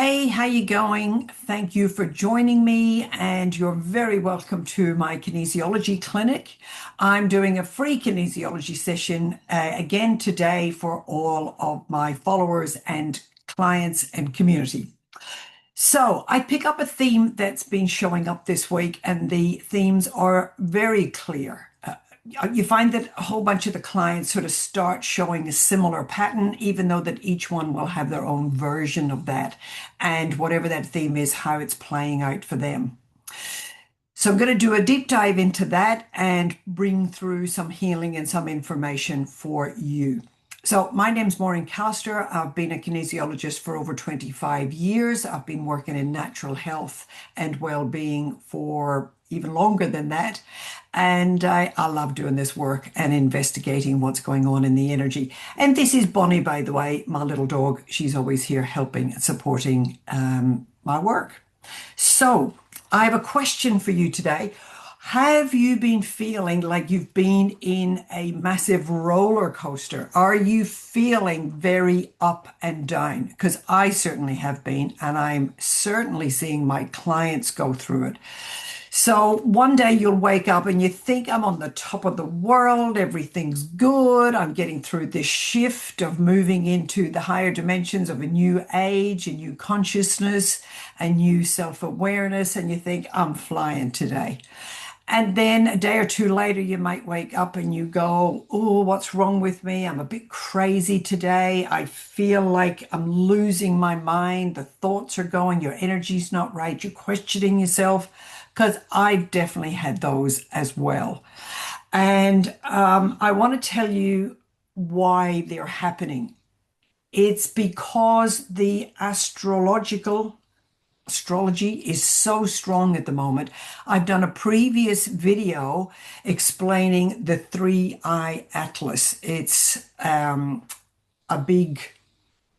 Hey, how you going? Thank you for joining me, and you're very welcome to my kinesiology clinic. I'm doing a free kinesiology session again today for all of my followers and clients and community. So I pick up a theme that's been showing up this week, and the themes are very clear. You find that a whole bunch of the clients sort of start showing a similar pattern, even though that each one will have their own version of that, and whatever that theme is, how it's playing out for them. So I'm going to do a deep dive into that and bring through some healing and some information for you. So my name's Maureen Callister. I've been a kinesiologist for over 25 years. I've been working in natural health and well-being for even longer than that. And I love doing this work and investigating what's going on in the energy. And this is Bonnie, by the way, my little dog. She's always here helping and supporting my work. So I have a question for you today. Have you been feeling like you've been in a massive roller coaster? Are you feeling very up and down? Because I certainly have been, and I'm certainly seeing my clients go through it. So one day you'll wake up and you think, I'm on the top of the world, everything's good, I'm getting through this shift of moving into the higher dimensions of a new age, a new consciousness, a new self-awareness, and you think, I'm flying today. And then a day or two later, you might wake up and you go, oh, what's wrong with me? I'm a bit crazy today. I feel like I'm losing my mind. The thoughts are going, your energy's not right. You're questioning yourself, because I've definitely had those as well. And I want to tell you why they're happening. It's because the astrology is so strong at the moment. I've done a previous video explaining the three-eye atlas. It's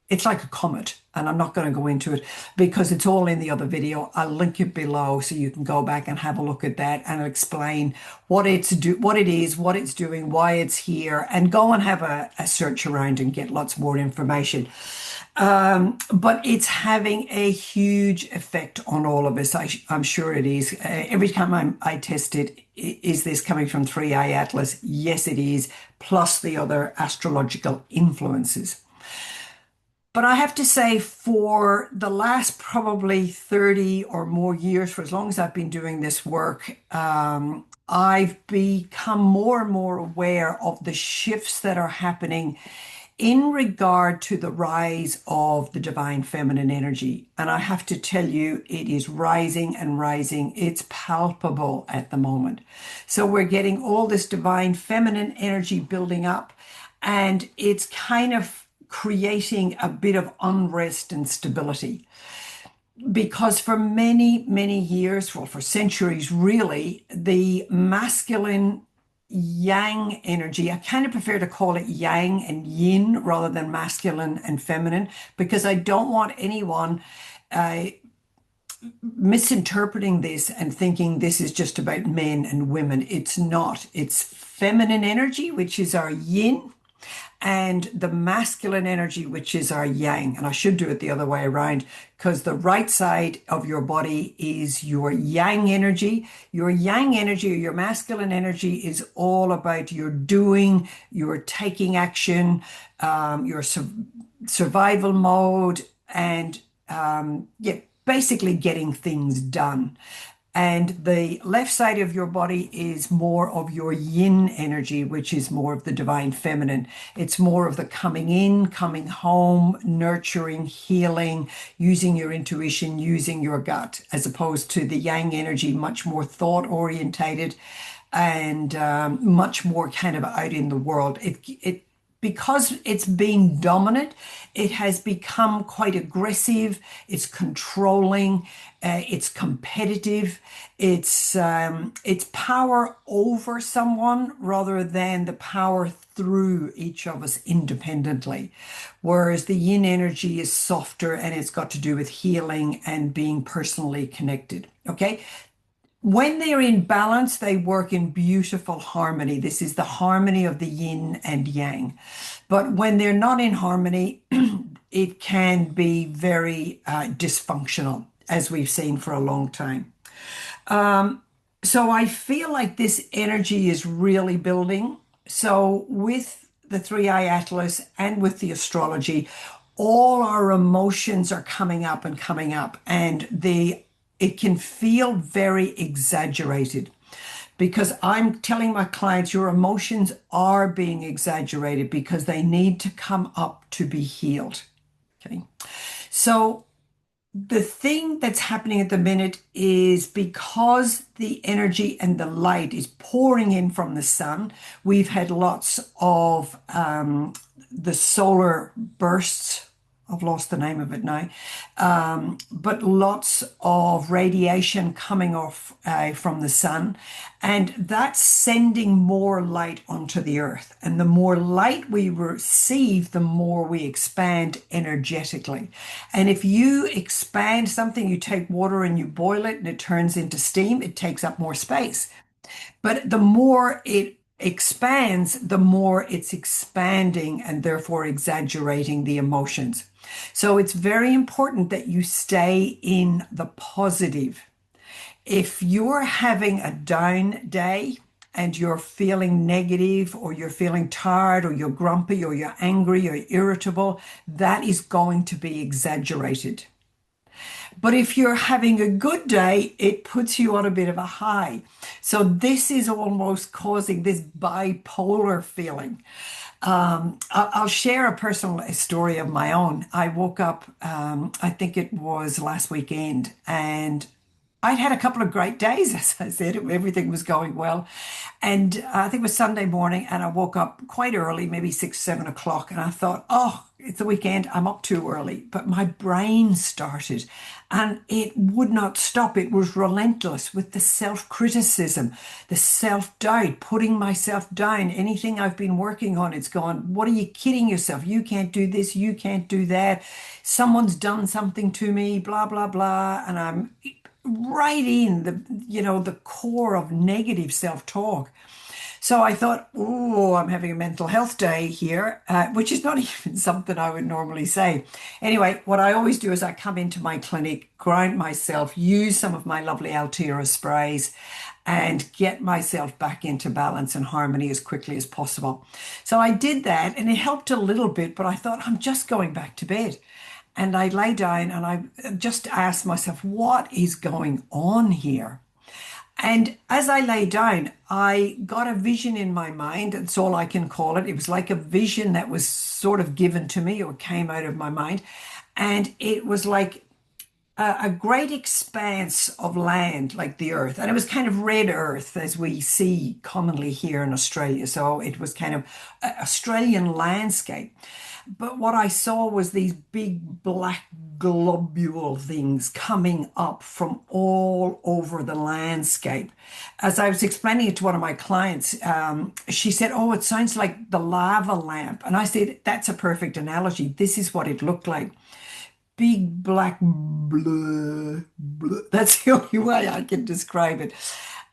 it's like a comet, and I'm not going to go into it because it's all in the other video. I'll link it below so you can go back and have a look at that and explain what it is, what it's doing, why it's here, and go and have a search around and get lots more information. But it's having a huge effect on all of us. I'm sure it is. Every time I test it, is this coming from Three-Eye Atlas? Yes, it is, plus the other astrological influences. But I have to say, for the last probably 30 or more years, for as long as I've been doing this work, I've become more and more aware of the shifts that are happening in regard to the rise of the divine feminine energy. And I have to tell you, it is rising and rising. It's palpable at the moment. So we're getting all this divine feminine energy building up, and it's kind of creating a bit of unrest and stability. Because for many, many years, well, for centuries really, the masculine yang energy, I kind of prefer to call it yang and yin rather than masculine and feminine, because I don't want anyone misinterpreting this and thinking this is just about men and women. It's not. It's feminine energy, which is our yin, and the masculine energy, which is our yang. And I should do it the other way around, because the right side of your body is your yang energy. Your yang energy, or your masculine energy, is all about your doing, your taking action, your survival mode, and basically getting things done. And the left side of your body is more of your yin energy, which is more of the divine feminine. It's more of the coming in, coming home, nurturing, healing, using your intuition, using your gut, as opposed to the yang energy, much more thought orientated and much more kind of out in the world. Because it's been dominant, it has become quite aggressive, it's controlling, it's competitive, it's power over someone rather than the power through each of us independently. Whereas the yin energy is softer, and it's got to do with healing and being personally connected. Okay. When they're in balance, they work in beautiful harmony. This is the harmony of the yin and yang. But when they're not in harmony, it can be very dysfunctional, as we've seen for a long time. So I feel like this energy is really building. So with the three eye atlas and with the astrology, all our emotions are coming up, and it can feel very exaggerated because I'm telling my clients your emotions are being exaggerated because they need to come up to be healed. Okay. So the thing that's happening at the minute is because the energy and the light is pouring in from the sun, we've had lots of the solar bursts. I've lost the name of it now, but lots of radiation coming off from the sun, and that's sending more light onto the earth. And the more light we receive, the more we expand energetically. And if you expand something, you take water and you boil it and it turns into steam, it takes up more space. But the more it expands, the more it's expanding and therefore exaggerating the emotions. So it's very important that you stay in the positive. If you're having a down day and you're feeling negative or you're feeling tired or you're grumpy or you're angry or irritable, that is going to be exaggerated. But if you're having a good day, it puts you on a bit of a high. So this is almost causing this bipolar feeling. I'll share a personal story of my own. I woke up, I think it was last weekend, and I'd had a couple of great days, as I said. Everything was going well. And I think it was Sunday morning, and I woke up quite early, maybe 6, 7 o'clock. And I thought, oh, it's the weekend. I'm up too early. But my brain started and it would not stop. It was relentless with the self-criticism, the self-doubt, putting myself down. Anything I've been working on, it's gone, what are you kidding yourself? You can't do this. You can't do that. Someone's done something to me, blah, blah, blah. And I'm right in the core of negative self-talk. So I thought, oh, I'm having a mental health day here, which is not even something I would normally say. Anyway, what I always do is I come into my clinic, ground myself, use some of my lovely Altera sprays, and get myself back into balance and harmony as quickly as possible. So I did that, and it helped a little bit, but I thought, I'm just going back to bed. And I lay down and I just asked myself, what is going on here? And as I lay down, I got a vision in my mind. That's all I can call it. It was like a vision that was sort of given to me or came out of my mind. And it was like a great expanse of land, like the earth. And it was kind of red earth, as we see commonly here in Australia. So it was kind of Australian landscape. But what I saw was these big black globule things coming up from all over the landscape. As I was explaining it to one of my clients, she said, oh, it sounds like the lava lamp. And I said, that's a perfect analogy. This is what it looked like. Big black blah, blah. That's the only way I can describe it.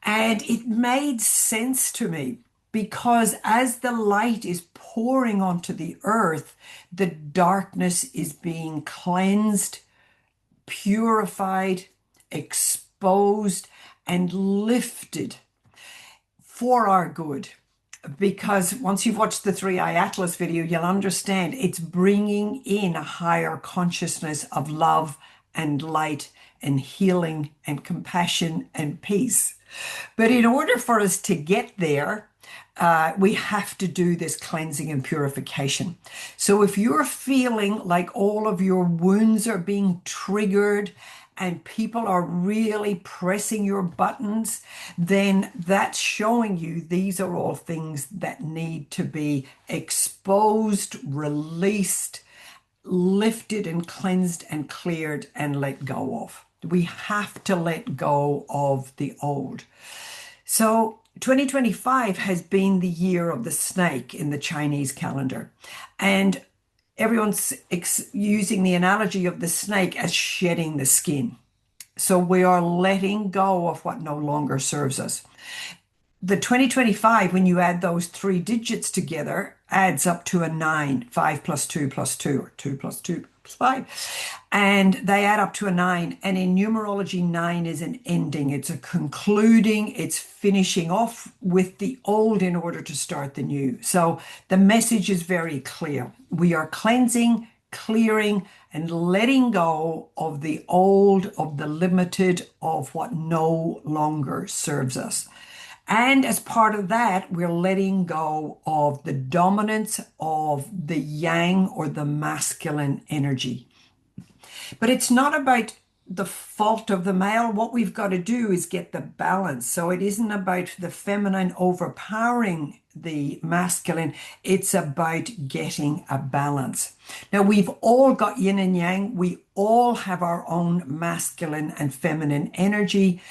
And it made sense to me because as the light is pouring onto the earth, the darkness is being cleansed, purified, exposed, and lifted for our good. Because once you've watched the Three Eye Atlas video, you'll understand it's bringing in a higher consciousness of love and light and healing and compassion and peace. But in order for us to get there, we have to do this cleansing and purification. So if you're feeling like all of your wounds are being triggered and people are really pressing your buttons, then that's showing you these are all things that need to be exposed, released, lifted and cleansed and cleared and let go of. We have to let go of the old. So 2025 has been the year of the snake in the Chinese calendar. And everyone's using the analogy of the snake as shedding the skin. So we are letting go of what no longer serves us. The 2025, when you add those three digits together, adds up to a 9. 5 plus 2 plus 2, or 2 plus 2 plus 5. And they add up to a 9. And in numerology, 9 is an ending. It's a concluding, it's finishing off with the old in order to start the new. So the message is very clear. We are cleansing, clearing, and letting go of the old, of the limited, of what no longer serves us. And as part of that, we're letting go of the dominance of the yang or the masculine energy. But it's not about the fault of the male. What we've got to do is get the balance. So it isn't about the feminine overpowering the masculine. It's about getting a balance. Now, we've all got yin and yang. We all have our own masculine and feminine energy.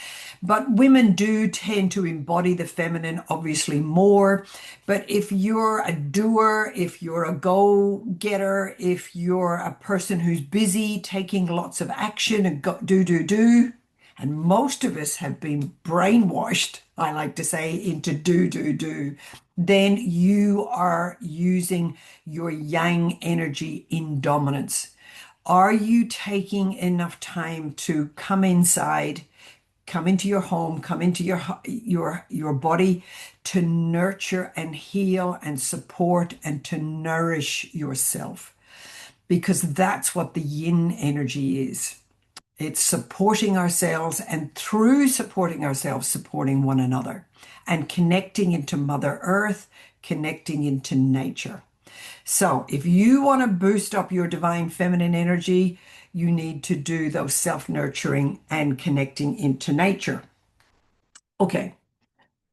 But women do tend to embody the feminine obviously more. But if you're a doer, if you're a go-getter, if you're a person who's busy taking lots of action and do, and most of us have been brainwashed, I like to say, into do, then you are using your yang energy in dominance. Are you taking enough time to come inside, come into your home, come into your body to nurture and heal and support and to nourish yourself? Because that's what the yin energy is. It's supporting ourselves, and through supporting ourselves, supporting one another and connecting into Mother Earth, connecting into nature. So if you want to boost up your divine feminine energy, you need to do those self-nurturing and connecting into nature. Okay,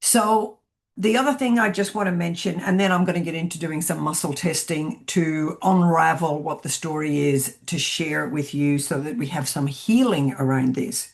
so the other thing I just want to mention, and then I'm going to get into doing some muscle testing to unravel what the story is, to share with you so that we have some healing around this.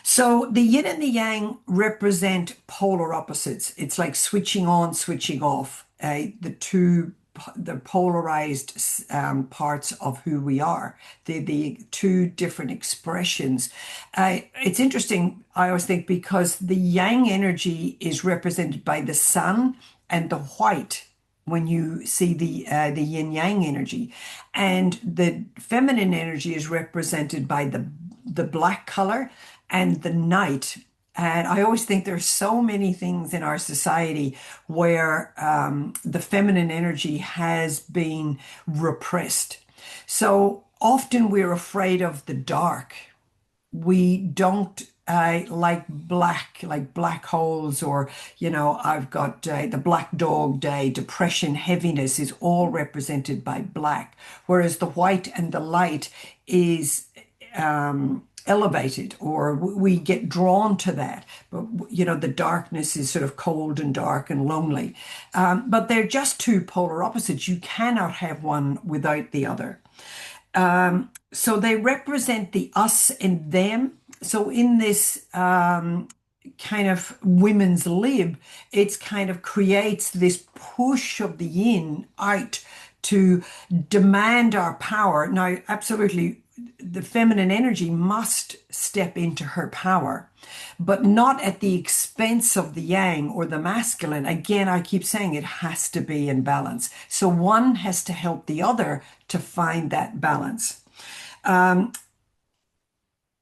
So the yin and the yang represent polar opposites. It's like switching on, switching off, the polarized parts of who we are, the two different expressions. It's interesting, I always think, because the yang energy is represented by the sun and the white when you see the yin yang energy, and the feminine energy is represented by the black color and the night. And I always think there's so many things in our society where the feminine energy has been repressed. So often we're afraid of the dark. We don't like black holes, or, I've got the Black Dog Day, depression, heaviness is all represented by black, whereas the white and the light is elevated, or we get drawn to that. But, the darkness is sort of cold and dark and lonely. But they're just two polar opposites. You cannot have one without the other. So they represent the us and them. So in this kind of women's lib, it's kind of creates this push of the yin out to demand our power. Now, absolutely, the feminine energy must step into her power, but not at the expense of the yang or the masculine. Again, I keep saying it has to be in balance. So one has to help the other to find that balance.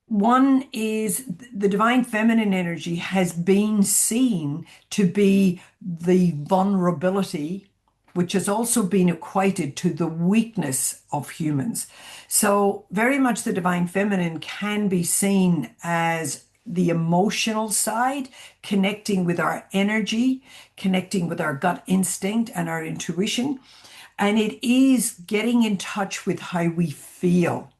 One is the divine feminine energy has been seen to be the vulnerability, which has also been equated to the weakness of humans. So very much the divine feminine can be seen as the emotional side, connecting with our energy, connecting with our gut instinct and our intuition. And it is getting in touch with how we feel.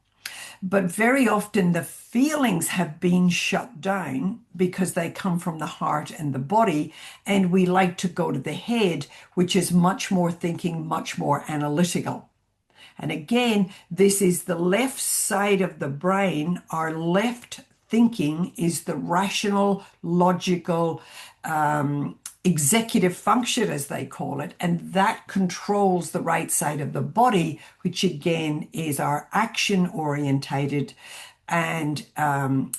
But very often the feelings have been shut down because they come from the heart and the body, and we like to go to the head, which is much more thinking, much more analytical. And again, this is the left side of the brain. Our left thinking is the rational, logical, executive function, as they call it, and that controls the right side of the body, which again is our action orientated and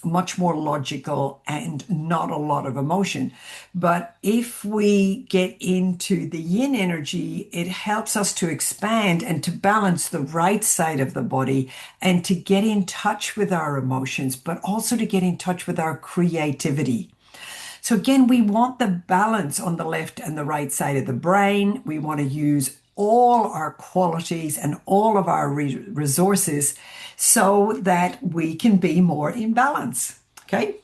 much more logical and not a lot of emotion. But if we get into the yin energy, it helps us to expand and to balance the right side of the body and to get in touch with our emotions, but also to get in touch with our creativity. So again, we want the balance on the left and the right side of the brain. We want to use all our qualities and all of our resources so that we can be more in balance. Okay.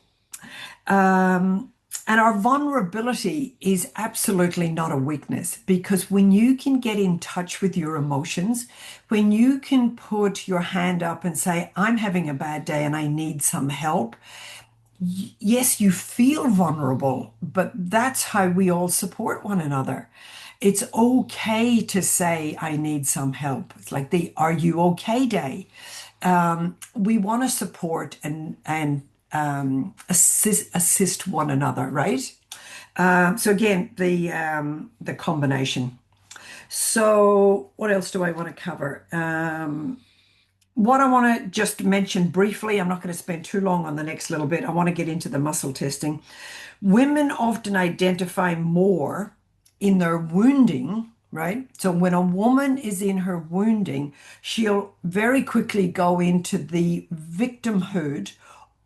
And our vulnerability is absolutely not a weakness, because when you can get in touch with your emotions, when you can put your hand up and say, I'm having a bad day and I need some help, yes, you feel vulnerable, but that's how we all support one another. It's okay to say, I need some help. It's like the Are You Okay Day. We want to support and assist one another, right? So again, the combination. So what else do I want to cover? What I want to just mention briefly, I'm not going to spend too long on the next little bit. I want to get into the muscle testing. Women often identify more in their wounding, right? So when a woman is in her wounding, she'll very quickly go into the victimhood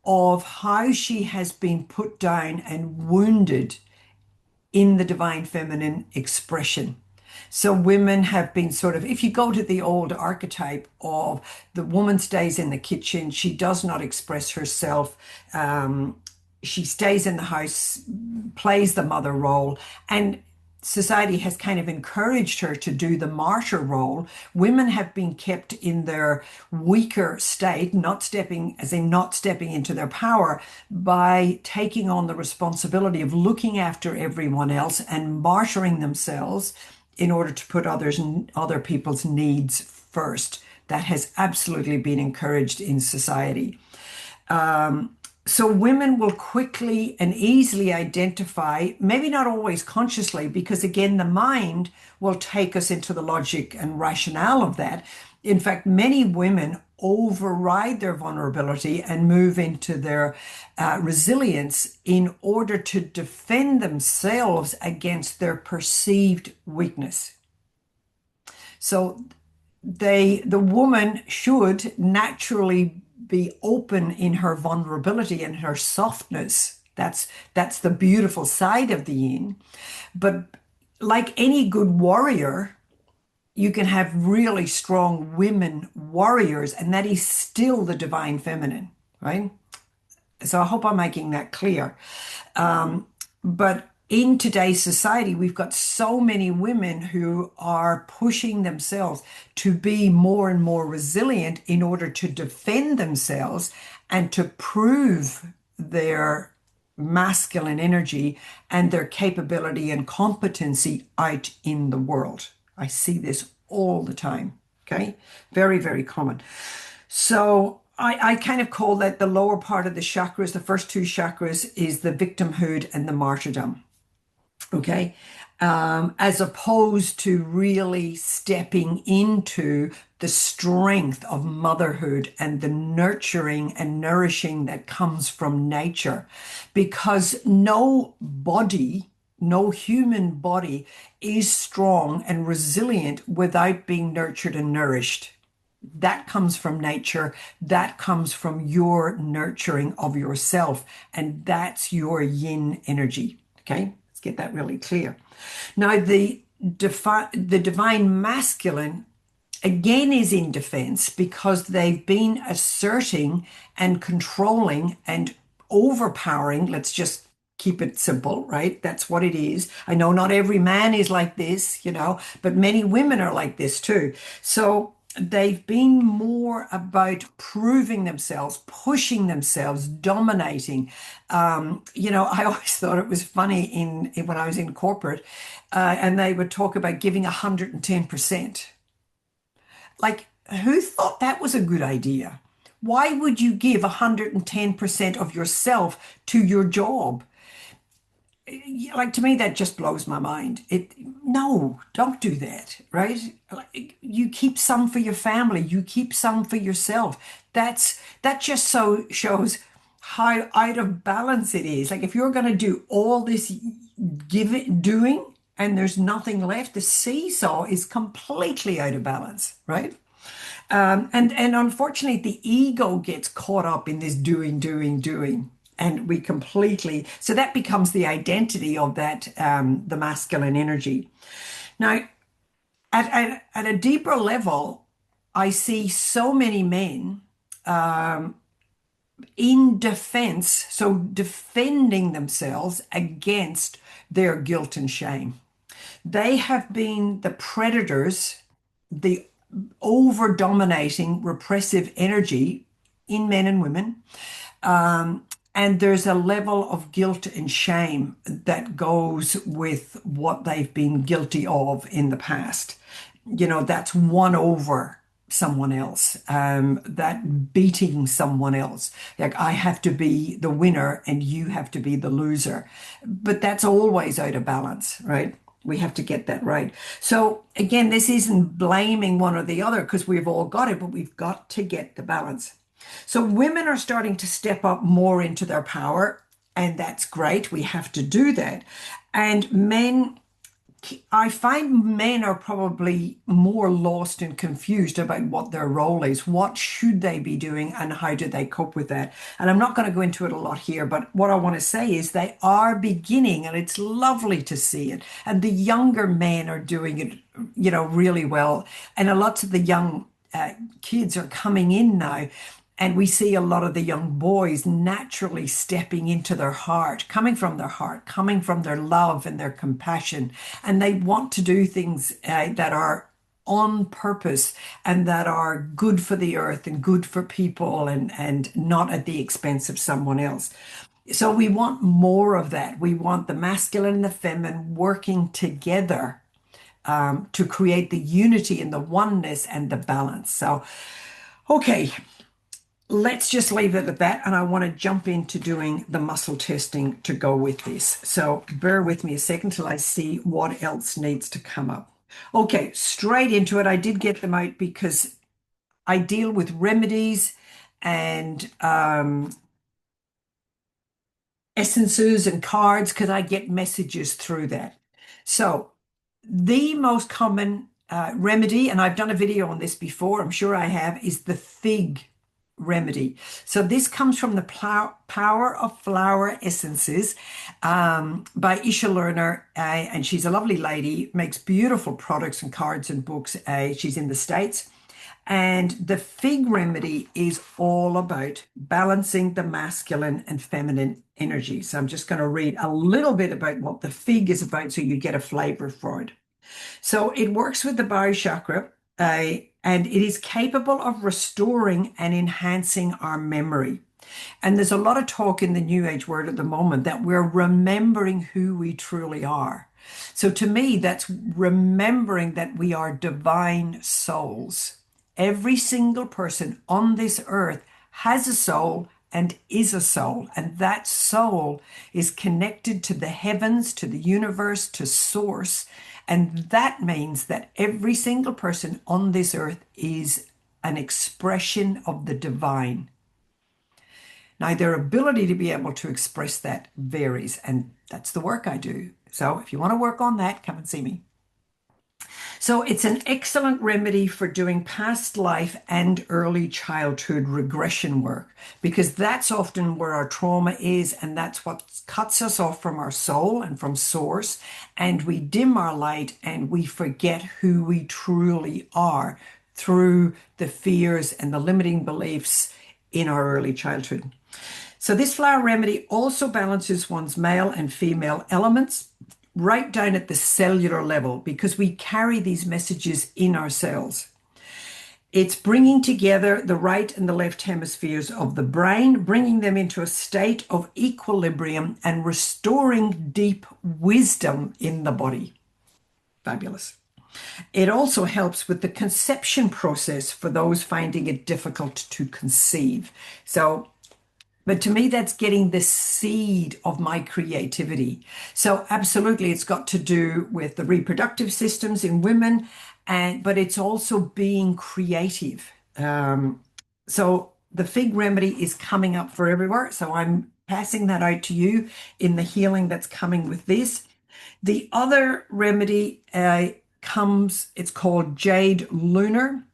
of how she has been put down and wounded in the divine feminine expression. So women have been sort of, if you go to the old archetype of the woman stays in the kitchen, she does not express herself. She stays in the house, plays the mother role, and society has kind of encouraged her to do the martyr role. Women have been kept in their weaker state, not stepping, as in not stepping into their power, by taking on the responsibility of looking after everyone else and martyring themselves in order to put other people's needs first. That has absolutely been encouraged in society. So women will quickly and easily identify, maybe not always consciously, because again, the mind will take us into the logic and rationale of that. In fact, many women override their vulnerability and move into their resilience in order to defend themselves against their perceived weakness. So the woman should naturally be open in her vulnerability and her softness. That's the beautiful side of the yin. But like any good warrior, you can have really strong women warriors, and that is still the divine feminine, right? So I hope I'm making that clear. But in today's society, we've got so many women who are pushing themselves to be more and more resilient in order to defend themselves and to prove their masculine energy and their capability and competency out in the world. I see this all the time. Okay. Very, very common. So I kind of call that the lower part of the chakras. The first two chakras is the victimhood and the martyrdom. Okay. As opposed to really stepping into the strength of motherhood and the nurturing and nourishing that comes from nature. Because no body, no human body is strong and resilient without being nurtured and nourished. That comes from nature. That comes from your nurturing of yourself. And that's your yin energy. Okay. Let's get that really clear. Now, the divine masculine again is in defense because they've been asserting and controlling and overpowering. Let's just keep it simple, right? That's what it is. I know not every man is like this, but many women are like this too. So they've been more about proving themselves, pushing themselves, dominating. I always thought it was funny when I was in corporate, and they would talk about giving 110%. Like, who thought that was a good idea? Why would you give 110% of yourself to your job? like to me that just blows my mind. It No, don't do that, right? Like, you keep some for your family, you keep some for yourself. That just so shows how out of balance it is. Like if you're going to do all this doing and there's nothing left, the seesaw is completely out of balance, right? And unfortunately, the ego gets caught up in this doing, doing, doing, and we completely so that becomes the identity of that the masculine energy. Now, at a deeper level, I see so many men in defense, so defending themselves against their guilt and shame. They have been the predators, the over dominating repressive energy in men and women. And there's a level of guilt and shame that goes with what they've been guilty of in the past. That's won over someone else, that beating someone else. Like I have to be the winner and you have to be the loser. But that's always out of balance, right? We have to get that right. So again, this isn't blaming one or the other because we've all got it, but we've got to get the balance. So women are starting to step up more into their power, and that's great. We have to do that. And men, I find men are probably more lost and confused about what their role is. What should they be doing and how do they cope with that? And I'm not going to go into it a lot here, but what I want to say is they are beginning and it's lovely to see it. And the younger men are doing it, really well. And a lot of the young kids are coming in now. And we see a lot of the young boys naturally stepping into their heart, coming from their love and their compassion. And they want to do things that are on purpose and that are good for the earth and good for people and not at the expense of someone else. So we want more of that. We want the masculine and the feminine working together to create the unity and the oneness and the balance. So, okay, let's just leave it at that. And I want to jump into doing the muscle testing to go with this. So bear with me a second till I see what else needs to come up. Okay, straight into it. I did get them out because I deal with remedies and essences and cards because I get messages through that. So the most common remedy, and I've done a video on this before, I'm sure I have, is the fig remedy. So this comes from the Power of Flower Essences by Isha Lerner, and she's a lovely lady, makes beautiful products and cards and books. She's in the States. And the fig remedy is all about balancing the masculine and feminine energy. So I'm just going to read a little bit about what the fig is about so you get a flavor for it. So it works with the body chakra, and it is capable of restoring and enhancing our memory. And there's a lot of talk in the New Age world at the moment that we're remembering who we truly are. So to me, that's remembering that we are divine souls. Every single person on this earth has a soul and is a soul. And that soul is connected to the heavens, to the universe, to source. And that means that every single person on this earth is an expression of the divine. Now, their ability to be able to express that varies, and that's the work I do. So if you want to work on that, come and see me. So it's an excellent remedy for doing past life and early childhood regression work because that's often where our trauma is and that's what cuts us off from our soul and from source, and we dim our light and we forget who we truly are through the fears and the limiting beliefs in our early childhood. So this flower remedy also balances one's male and female elements right down at the cellular level because we carry these messages in our cells. It's bringing together the right and the left hemispheres of the brain, bringing them into a state of equilibrium and restoring deep wisdom in the body. Fabulous. It also helps with the conception process for those finding it difficult to conceive. So But to me, that's getting the seed of my creativity. So absolutely, it's got to do with the reproductive systems in women, but it's also being creative. So the fig remedy is coming up for everywhere. So I'm passing that out to you in the healing that's coming with this. The other remedy it's called Jade Lunar.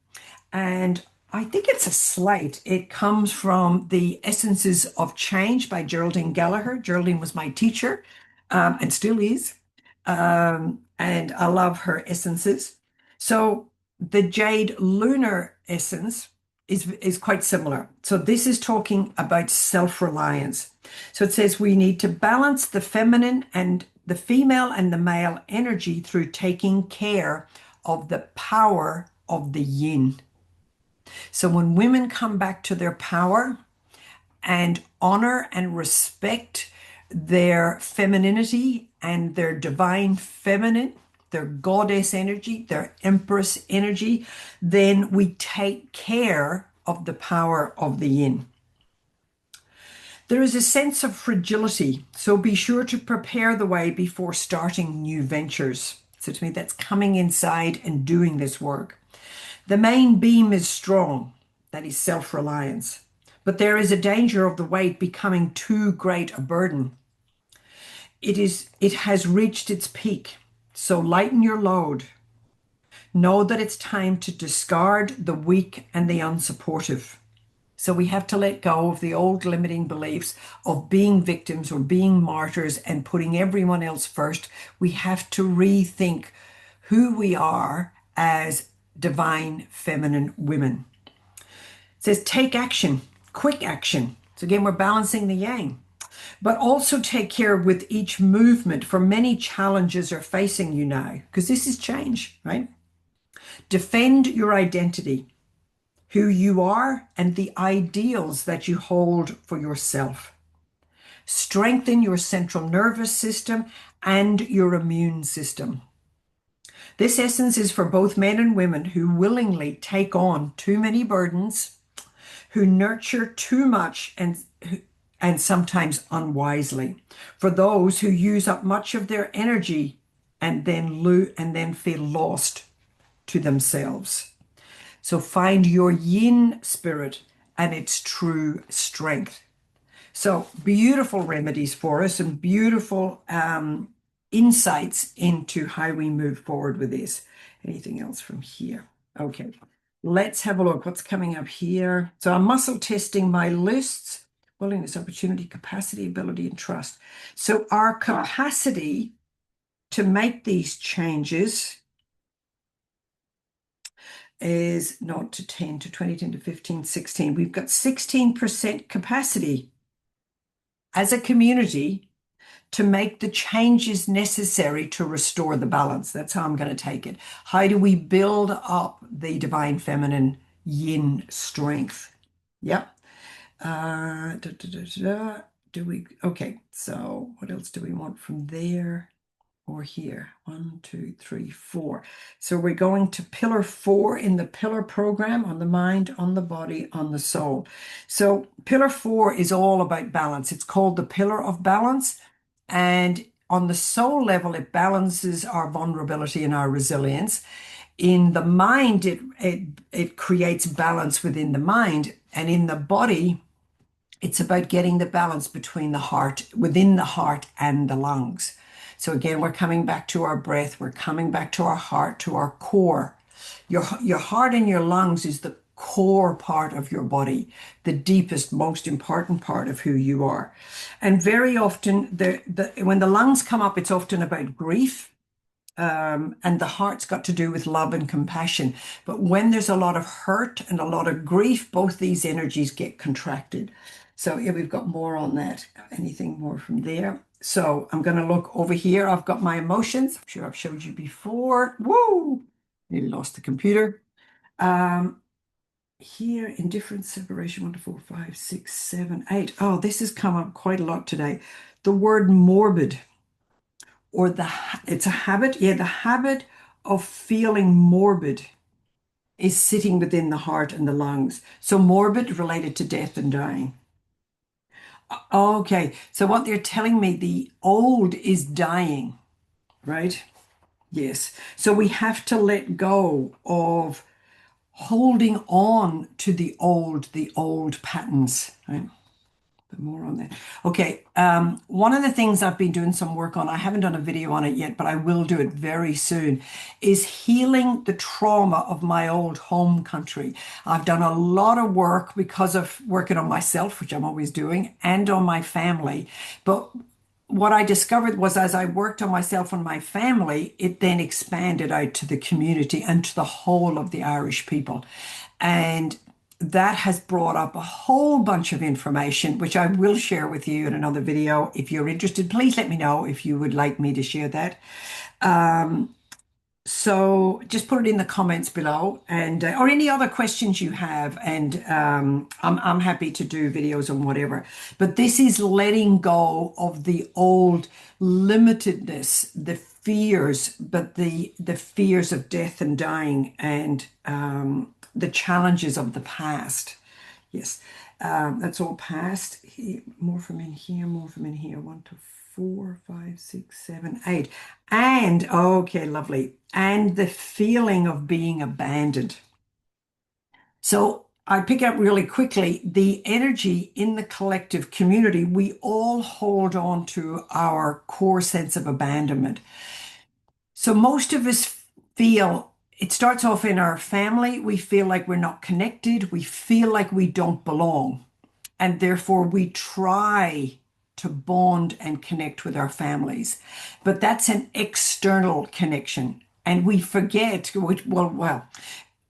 And I think it's a slate. It comes from the Essences of Change by Geraldine Gallagher. Geraldine was my teacher and still is. And I love her essences. So the Jade Lunar essence is quite similar. So this is talking about self-reliance. So it says we need to balance the feminine and the female and the male energy through taking care of the power of the yin. So when women come back to their power and honor and respect their femininity and their divine feminine, their goddess energy, their empress energy, then we take care of the power of the yin. There is a sense of fragility, so be sure to prepare the way before starting new ventures. So to me, that's coming inside and doing this work. The main beam is strong, that is self-reliance, but there is a danger of the weight becoming too great a burden. It has reached its peak, so lighten your load. Know that it's time to discard the weak and the unsupportive. So we have to let go of the old limiting beliefs of being victims or being martyrs and putting everyone else first. We have to rethink who we are as divine feminine women. It says take action, quick action. So again, we're balancing the yang, but also take care with each movement, for many challenges are facing you now because this is change, right? Defend your identity, who you are, and the ideals that you hold for yourself. Strengthen your central nervous system and your immune system. This essence is for both men and women who willingly take on too many burdens, who nurture too much and sometimes unwisely. For those who use up much of their energy and then feel lost to themselves. So find your yin spirit and its true strength. So beautiful remedies for us and beautiful insights into how we move forward with this. Anything else from here? Okay, let's have a look. What's coming up here? So I'm muscle testing my lists, willingness, opportunity, capacity, ability, and trust. So our capacity to make these changes is not to 10 to 20, 10 to 15, 16. We've got 16% capacity as a community to make the changes necessary to restore the balance. That's how I'm going to take it. How do we build up the divine feminine yin strength? Yep. Okay, so what else do we want from there or here? 1, 2, 3, 4. So we're going to pillar 4 in the pillar program, on the mind, on the body, on the soul. So pillar 4 is all about balance. It's called the pillar of balance. And on the soul level, it balances our vulnerability and our resilience. In the mind, it creates balance within the mind. And in the body, it's about getting the balance between the heart, within the heart and the lungs. So again, we're coming back to our breath. We're coming back to our heart, to our core. Your heart and your lungs is the core part of your body, the deepest, most important part of who you are. And very often, when the lungs come up, it's often about grief. And the heart's got to do with love and compassion. But when there's a lot of hurt and a lot of grief, both these energies get contracted. So yeah, we've got more on that. Anything more from there? So I'm going to look over here. I've got my emotions. I'm sure I've showed you before. Woo! Nearly lost the computer. Here, indifference, separation, 1 to 4, 5, 6, 7, 8. Oh, this has come up quite a lot today. The word morbid, or it's a habit. Yeah, the habit of feeling morbid is sitting within the heart and the lungs. So morbid related to death and dying. Okay, so what they're telling me, the old is dying, right? Yes. So we have to let go of holding on to the old patterns, right? But more on that. Okay. One of the things I've been doing some work on, I haven't done a video on it yet, but I will do it very soon, is healing the trauma of my old home country. I've done a lot of work because of working on myself, which I'm always doing, and on my family. But what I discovered was as I worked on myself and my family, it then expanded out to the community and to the whole of the Irish people. And that has brought up a whole bunch of information, which I will share with you in another video. If you're interested, please let me know if you would like me to share that. So just put it in the comments below, and or any other questions you have, and I'm happy to do videos on whatever. But this is letting go of the old limitedness, the fears, but the fears of death and dying, and the challenges of the past. Yes, that's all past. More from in here, more from in here. One, two, four, five, six, seven, eight. And, okay, lovely. And the feeling of being abandoned. So I pick up really quickly the energy in the collective community. We all hold on to our core sense of abandonment. So most of us feel it starts off in our family. We feel like we're not connected. We feel like we don't belong. And therefore, we try to bond and connect with our families. But that's an external connection. And we forget,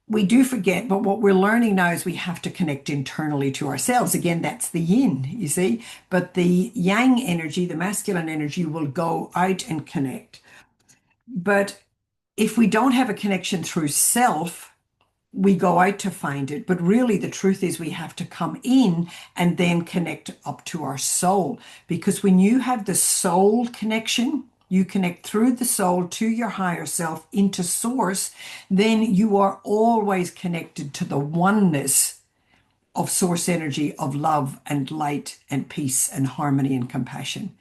we do forget, but what we're learning now is we have to connect internally to ourselves. Again, that's the yin, you see. But the yang energy, the masculine energy, will go out and connect. But if we don't have a connection through self, we go out to find it. But really, the truth is, we have to come in and then connect up to our soul. Because when you have the soul connection, you connect through the soul to your higher self into source, then you are always connected to the oneness of source energy of love and light and peace and harmony and compassion.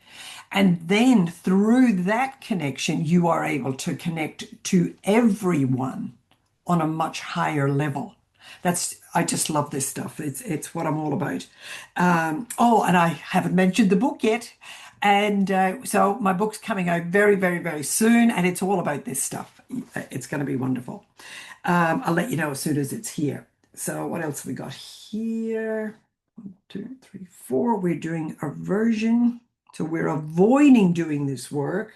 And then through that connection, you are able to connect to everyone on a much higher level. I just love this stuff. It's what I'm all about. Oh, and I haven't mentioned the book yet. And so my book's coming out very, very, very soon, and it's all about this stuff. It's going to be wonderful. I'll let you know as soon as it's here. So what else have we got here? One, two, three, four. We're doing aversion. So we're avoiding doing this work,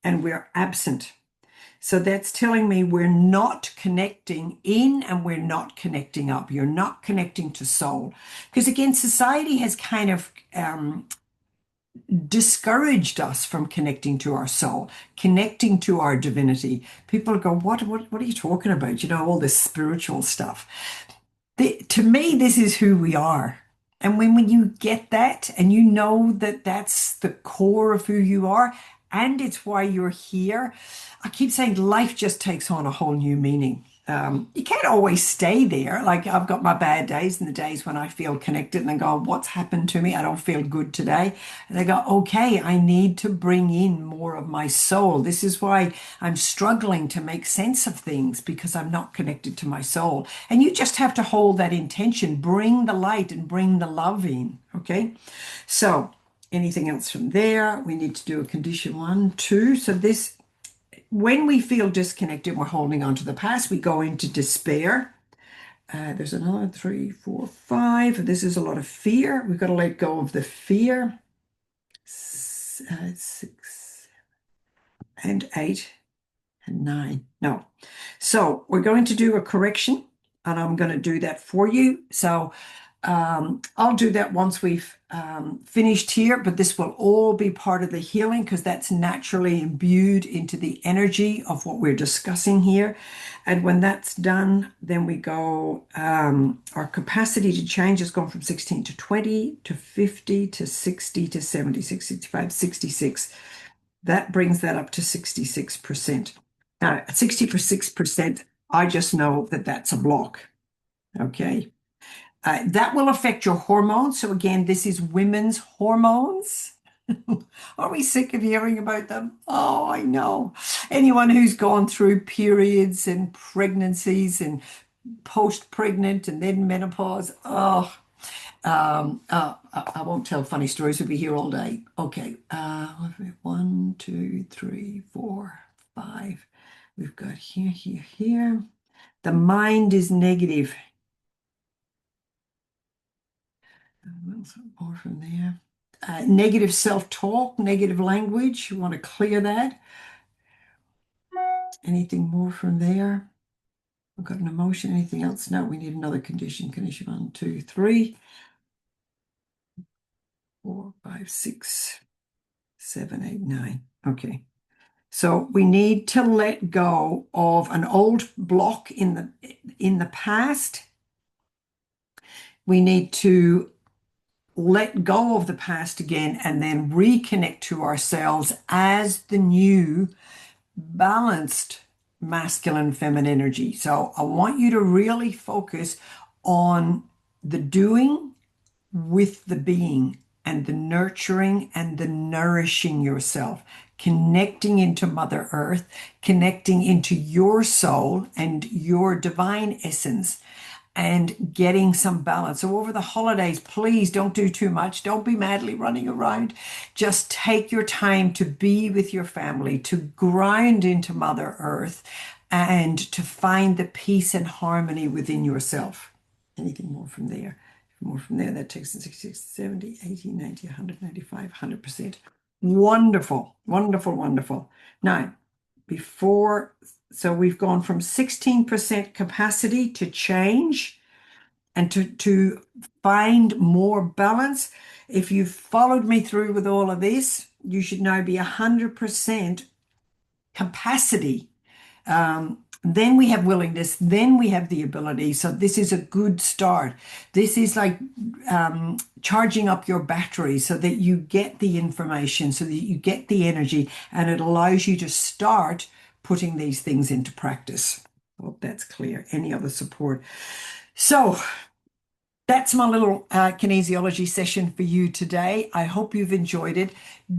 and we're absent. So that's telling me we're not connecting in and we're not connecting up. You're not connecting to soul. Because again, society has kind of discouraged us from connecting to our soul, connecting to our divinity. People go, what are you talking about? You know, all this spiritual stuff. To me, this is who we are. And when you get that and you know that that's the core of who you are and it's why you're here, I keep saying life just takes on a whole new meaning. You can't always stay there. Like I've got my bad days and the days when I feel connected and I go, what's happened to me? I don't feel good today. And I go, okay, I need to bring in more of my soul. This is why I'm struggling to make sense of things because I'm not connected to my soul. And you just have to hold that intention, bring the light and bring the love in. Okay. So anything else from there? We need to do a condition 1, 2. So this, when we feel disconnected, we're holding on to the past, we go into despair. There's another 3, 4, 5. This is a lot of fear. We've got to let go of the fear. 6 and 8 and 9. No. So we're going to do a correction, and I'm going to do that for you. So I'll do that once we've finished here, but this will all be part of the healing because that's naturally imbued into the energy of what we're discussing here. And when that's done, then we go, our capacity to change has gone from 16 to 20 to 50 to 60 to 70, 65, 66. That brings that up to 66%. Now, at 66%, I just know that that's a block. Okay. That will affect your hormones. So again, this is women's hormones. Are we sick of hearing about them? Oh, I know. Anyone who's gone through periods and pregnancies and post-pregnant and then menopause, oh, I won't tell funny stories. We'll be here all day. Okay. One, two, three, four, five. We've got here, here, here. The mind is negative. More from there. Negative self-talk, negative language. You want to clear that. Anything more from there? We've got an emotion. Anything else? No, we need another condition. Condition one, two, three, four, five, six, seven, eight, nine. Okay. So we need to let go of an old block in the past. We need to let go of the past again and then reconnect to ourselves as the new balanced masculine feminine energy. So I want you to really focus on the doing with the being and the nurturing and the nourishing yourself, connecting into Mother Earth, connecting into your soul and your divine essence, and getting some balance. So over the holidays, please don't do too much. Don't be madly running around. Just take your time to be with your family, to ground into Mother Earth, and to find the peace and harmony within yourself. Anything more from there? More from there, that takes us 60, 70, 80, 90, 195, 100%. Wonderful, wonderful, wonderful. Now, so we've gone from 16% capacity to change and to find more balance. If you've followed me through with all of this, you should now be 100% capacity. Then we have willingness, then we have the ability. So this is a good start. This is like charging up your battery so that you get the information, so that you get the energy, and it allows you to start putting these things into practice. Hope that's clear. Any other support? So that's my little kinesiology session for you today. I hope you've enjoyed it.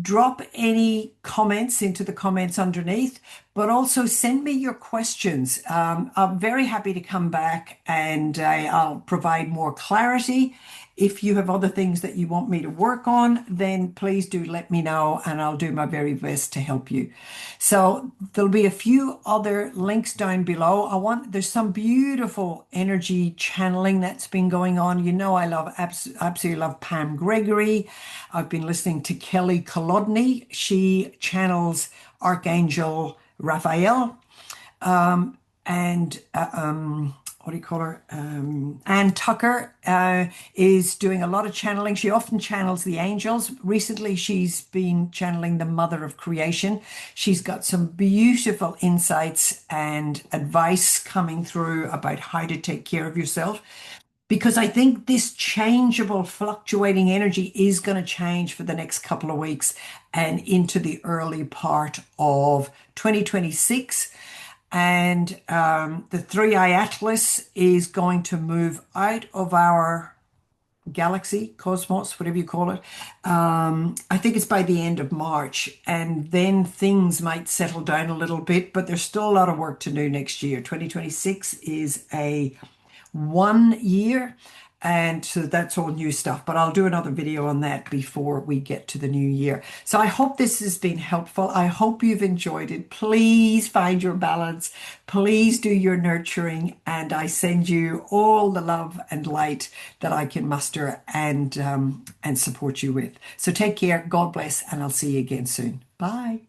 Drop any comments into the comments underneath, but also send me your questions. I'm very happy to come back and I'll provide more clarity. If you have other things that you want me to work on, then please do let me know and I'll do my very best to help you. So there'll be a few other links down below. There's some beautiful energy channeling that's been going on. You know, I absolutely love Pam Gregory. I've been listening to Kelly Kolodny. She channels Archangel Raphael. And what do you call her? Ann Tucker is doing a lot of channeling. She often channels the angels. Recently, she's been channeling the Mother of Creation. She's got some beautiful insights and advice coming through about how to take care of yourself. Because I think this changeable, fluctuating energy is going to change for the next couple of weeks and into the early part of 2026. And the Three-Eye Atlas is going to move out of our galaxy, cosmos, whatever you call it. I think it's by the end of March, and then things might settle down a little bit, but there's still a lot of work to do next year. 2026 is a 1 year. And so that's all new stuff, but I'll do another video on that before we get to the new year. So I hope this has been helpful. I hope you've enjoyed it. Please find your balance. Please do your nurturing. And I send you all the love and light that I can muster and support you with. So take care. God bless. And I'll see you again soon. Bye.